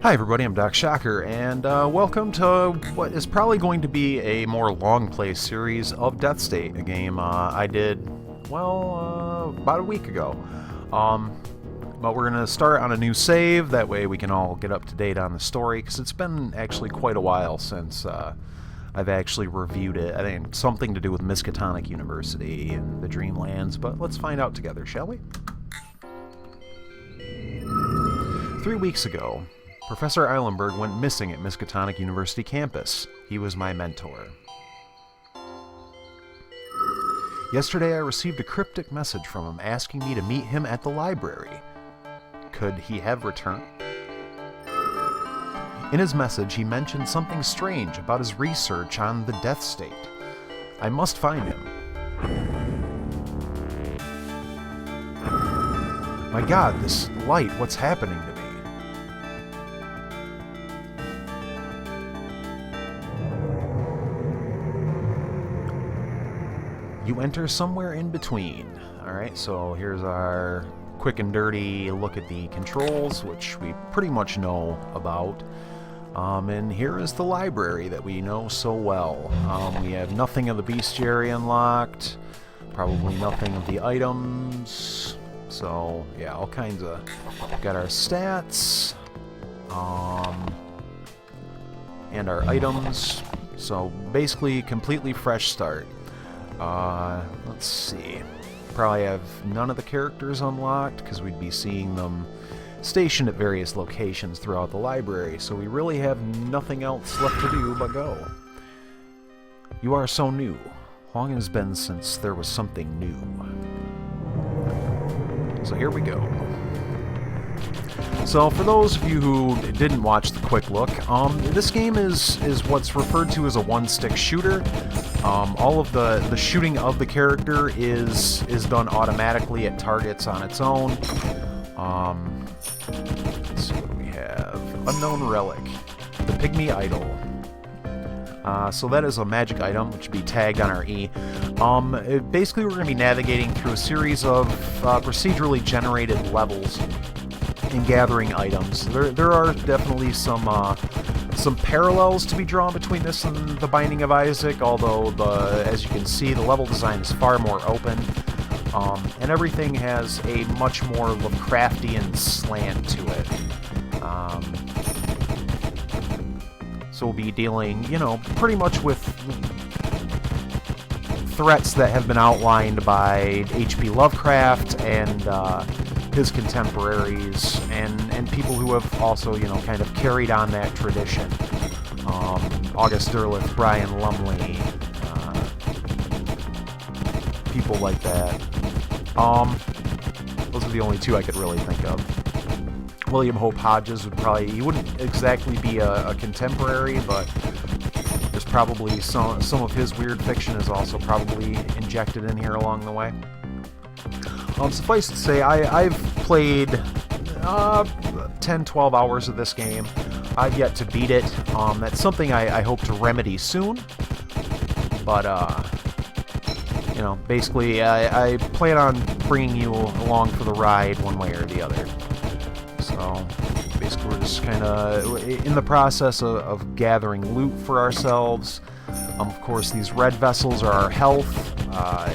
Hi everybody, I'm Doc Shocker, and welcome to what is probably going to be a more long play series of Deathstate, a game I did, well, about a week ago. But we're going to start on a new save, that way we can all get up to date on the story, because it's been actually quite a while since I've actually reviewed it. I think something to do with Miskatonic University and the Dreamlands, but let's find out together, shall we? 3 weeks ago, Professor Eilenberg went missing at Miskatonic University campus. He was my mentor. Yesterday I received a cryptic message from him asking me to meet him at the library. Could he have returned? In his message he mentioned something strange about his research on the Deathstate. I must find him. My God, this light, what's happening to me? You enter somewhere in between. Alright, so here's our quick and dirty look at the controls, which we pretty much know about. And here is the library that we know so well. We have nothing of the bestiary unlocked, probably nothing of the items. So, yeah, all kinds of... Got our stats, and our items. So, basically, completely fresh start. Let's see. Probably have none of the characters unlocked, because we'd be seeing them stationed at various locations throughout the library, so we really have nothing else left to do but go. You are so new. Long it has been since there was something new. So here we go. So for those of you who didn't watch the quick look, this game is what's referred to as a one-stick shooter. All of the shooting of the character is done automatically at targets on its own. Let's see what we have. Unknown Relic. The Pygmy Idol. So that is a magic item, which would be tagged on our E. Basically, we're going to be navigating through a series of procedurally generated levels and gathering items. There are definitely some parallels to be drawn between this and The Binding of Isaac, although, as you can see, the level design is far more open, and everything has a much more Lovecraftian slant to it. So we'll be dealing, you know, pretty much with threats that have been outlined by H.P. Lovecraft and his contemporaries, and people who have also, you know, kind of carried on that tradition. August Derleth, Brian Lumley, people like that. Those are the only two I could really think of. William Hope Hodges would probably, he wouldn't exactly be a contemporary, but there's probably some of his weird fiction is also probably injected in here along the way. Suffice to say, I've played 10-12 hours of this game. I've yet to beat it. That's something I hope to remedy soon. But, you know, basically, I plan on bringing you along for the ride one way or the other. So, basically, we're just kind of in the process of gathering loot for ourselves. Of course, these red vessels are our health.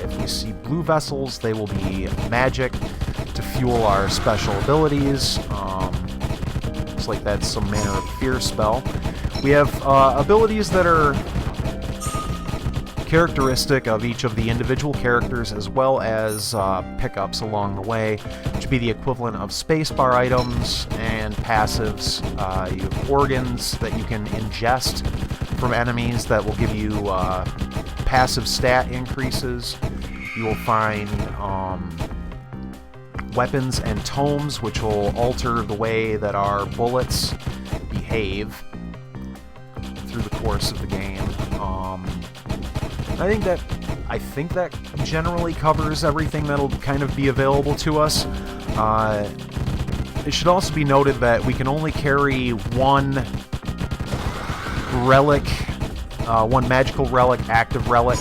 If we see blue vessels, they will be magic to fuel our special abilities. Looks like that's some manner of fear spell. We have abilities that are characteristic of each of the individual characters, as well as pickups along the way, which would be the equivalent of spacebar items and passives. You have organs that you can ingest from enemies that will give you passive stat increases. You will find weapons and tomes, which will alter the way that our bullets behave through the course of the game. I think that generally covers everything that'll kind of be available to us. It should also be noted that we can only carry one relic, one magical relic, active relic,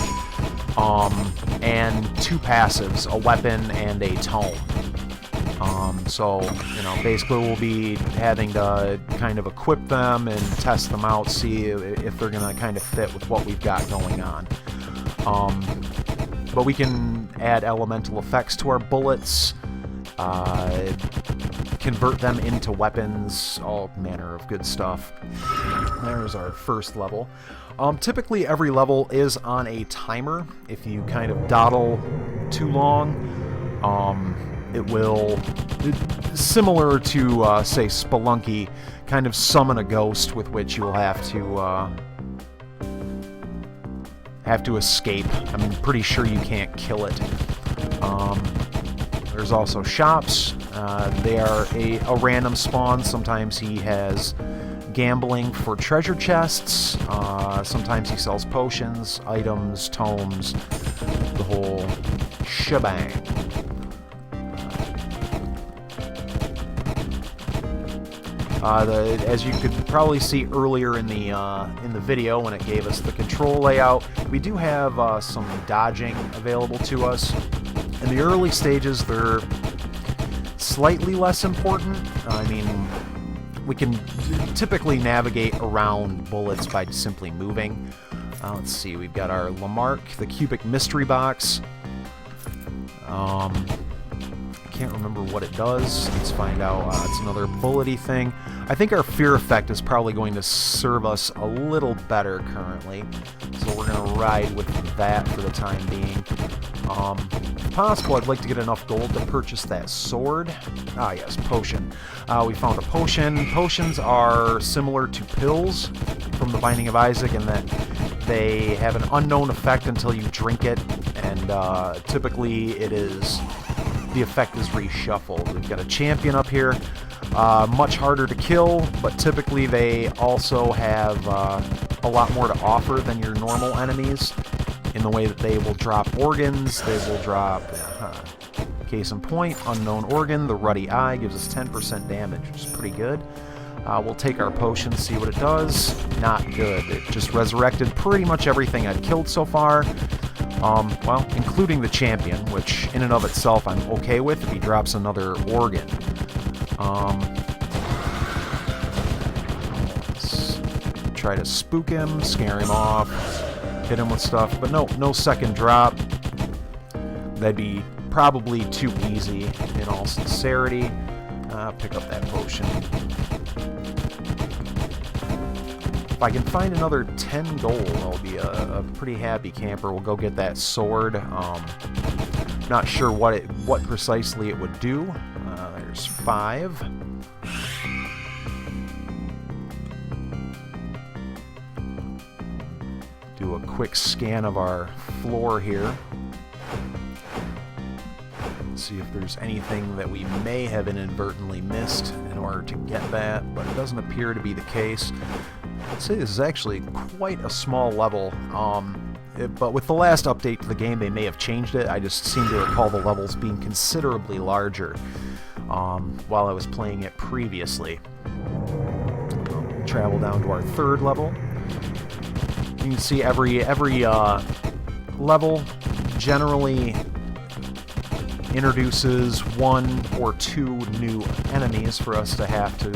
and two passives, a weapon and a tome. So, you know, basically we'll be having to kind of equip them and test them out, see if they're going to kind of fit with what we've got going on. But we can add elemental effects to our bullets, convert them into weapons, all manner of good stuff. There's our first level. Typically every level is on a timer. If you kind of dawdle too long, it will, similar to, say, Spelunky, kind of summon a ghost with which you'll have to escape. I'm pretty sure you can't kill it. There's also shops. They are a random spawn. Sometimes he has gambling for treasure chests. Sometimes he sells potions, items, tomes, the whole shebang. As you could probably see earlier in the video when it gave us the control layout, we do have some dodging available to us. In the early stages, they're slightly less important. I mean, we can typically navigate around bullets by simply moving. Let's see, we've got our Lamarck, the cubic mystery box. Can't remember what it does. Let's find out. It's another bullety thing. I think our fear effect is probably going to serve us a little better currently, so we're going to ride with that for the time being. If possible, I'd like to get enough gold to purchase that sword. Ah, yes, potion. We found a potion. Potions are similar to pills from The Binding of Isaac in that they have an unknown effect until you drink it, and typically the effect is reshuffled. We've got a champion up here, much harder to kill, but typically they also have a lot more to offer than your normal enemies in the way that they will drop organs, they will drop, case in point, unknown organ, the ruddy eye gives us 10% damage, which is pretty good. We'll take our potion, see what it does. Not good. It just resurrected pretty much everything I've killed so far. Well, including the champion, which in and of itself I'm okay with if he drops another organ. Let's try to spook him, scare him off, hit him with stuff, but no second drop. That'd be probably too easy in all sincerity. Pick up that potion. If I can find another 10 gold, I'll be a pretty happy camper. We'll go get that sword. Not sure what precisely it would do. There's 5. Do a quick scan of our floor here. See if there's anything that we may have inadvertently missed in order to get that, but it doesn't appear to be the case. I'd say this is actually quite a small level, but with the last update to the game they may have changed it. I just seem to recall the levels being considerably larger while I was playing it previously. We'll travel down to our 3rd level. You can see every level generally introduces 1 or 2 new enemies for us to have to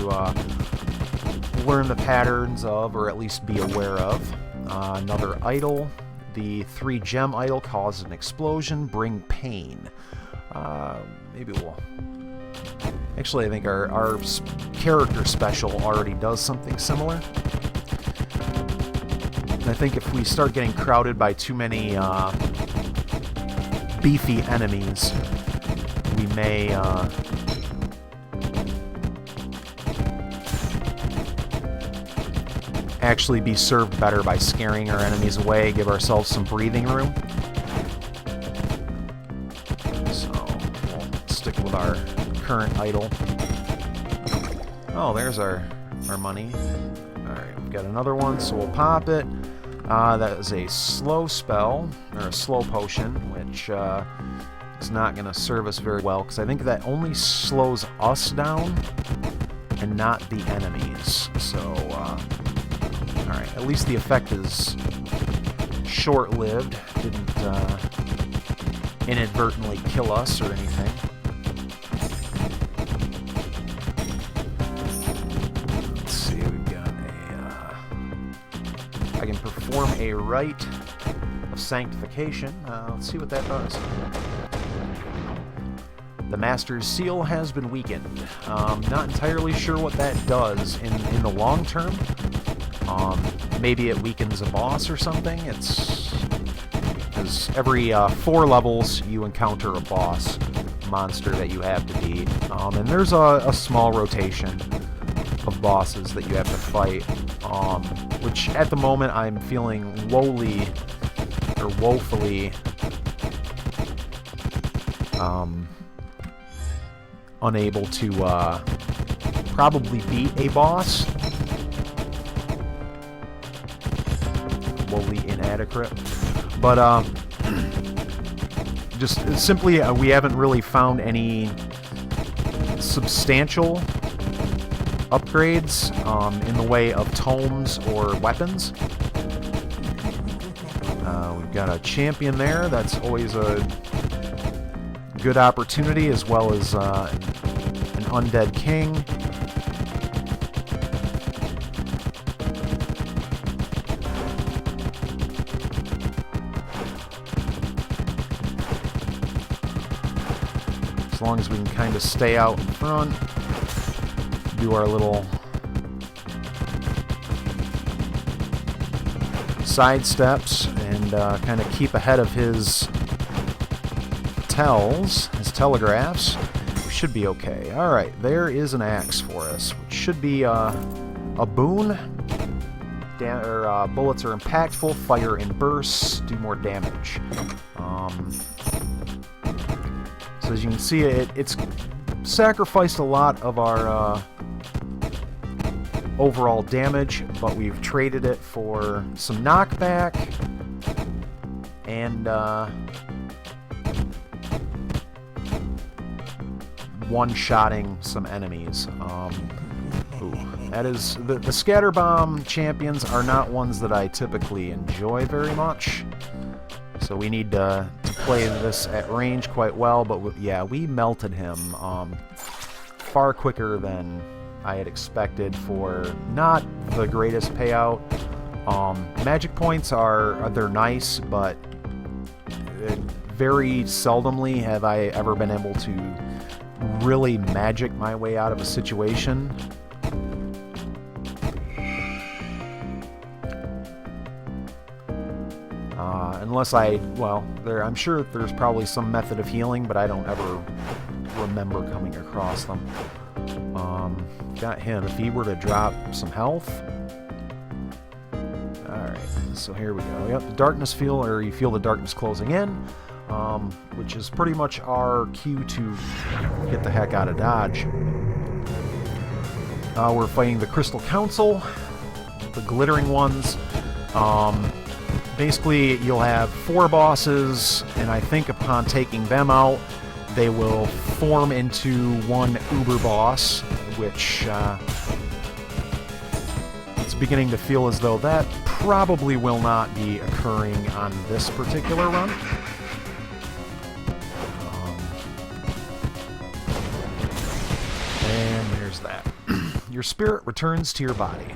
learn the patterns of, or at least be aware of. Another idol. The 3 gem idol causes an explosion, bring pain. Maybe we'll... Actually, I think our character special already does something similar. And I think if we start getting crowded by too many beefy enemies, we may actually be served better by scaring our enemies away, give ourselves some breathing room. So we'll stick with our current idol. Oh, there's our money. Alright, we've got another one, so we'll pop it. That is a slow spell, or a slow potion, which is not going to serve us very well, because I think that only slows us down and not the enemies. So, alright, at least the effect is short-lived. Didn't inadvertently kill us or anything. I can perform a rite of sanctification. Let's see what that does. The Master's Seal has been weakened. Not entirely sure what that does in the long term. Maybe it weakens a boss or something. It's because every 4 levels you encounter a boss monster that you have to beat. And there's a small rotation of bosses that you have to fight, which at the moment I'm feeling woefully unable to probably beat a boss. Woefully inadequate. But just simply we haven't really found any substantial upgrades in the way of tomes or weapons. We've got a champion there. That's always a good opportunity, as well as an undead king. As long as we can kind of stay out in front, do our little side steps, and kind of keep ahead of his telegraphs, we should be okay. Alright, there is an axe for us, which should be a boon. Bullets are impactful, fire in bursts, do more damage. So as you can see, it's sacrificed a lot of our overall damage, but we've traded it for some knockback and one-shotting some enemies. That is the scatter bomb champions are not ones that I typically enjoy very much, so we need to play this at range quite well. But yeah, we melted him far quicker than I had expected for not the greatest payout. Magic points they're nice, but very seldomly have I ever been able to really magic my way out of a situation. Unless I'm sure there's probably some method of healing, but I don't ever remember coming across them. Got him. If he were to drop some health. Alright, so here we go. Yep, the darkness you feel the darkness closing in, which is pretty much our cue to get the heck out of Dodge. We're fighting the Crystal Council, the glittering ones. Basically, you'll have 4 bosses, and I think upon taking them out, they will form into one uber boss, which it's beginning to feel as though that probably will not be occurring on this particular run. And there's that. Your spirit returns to your body.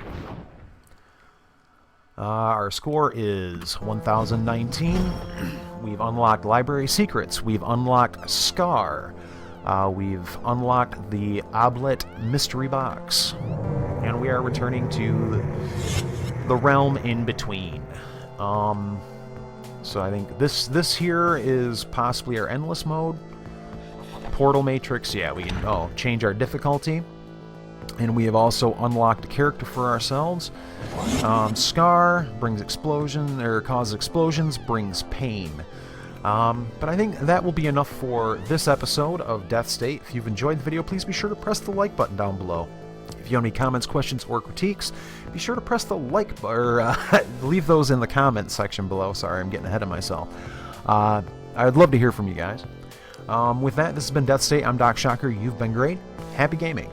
Our score is 1019. We've unlocked library secrets. We've unlocked Scar. We've unlocked the Oblet mystery box. And we are returning to the realm in between. So I think this here is possibly our endless mode. Portal matrix, yeah, we can change our difficulty. And we have also unlocked a character for ourselves. Scar brings explosion, or causes explosions, brings pain. But I think that will be enough for this episode of Deathstate. If you've enjoyed the video, please be sure to press the like button down below. If you have any comments, questions, or critiques, be sure to press the like or leave those in the comments section below. Sorry, I'm getting ahead of myself. I'd love to hear from you guys. With that, this has been Deathstate. I'm Doc Shocker. You've been great. Happy gaming.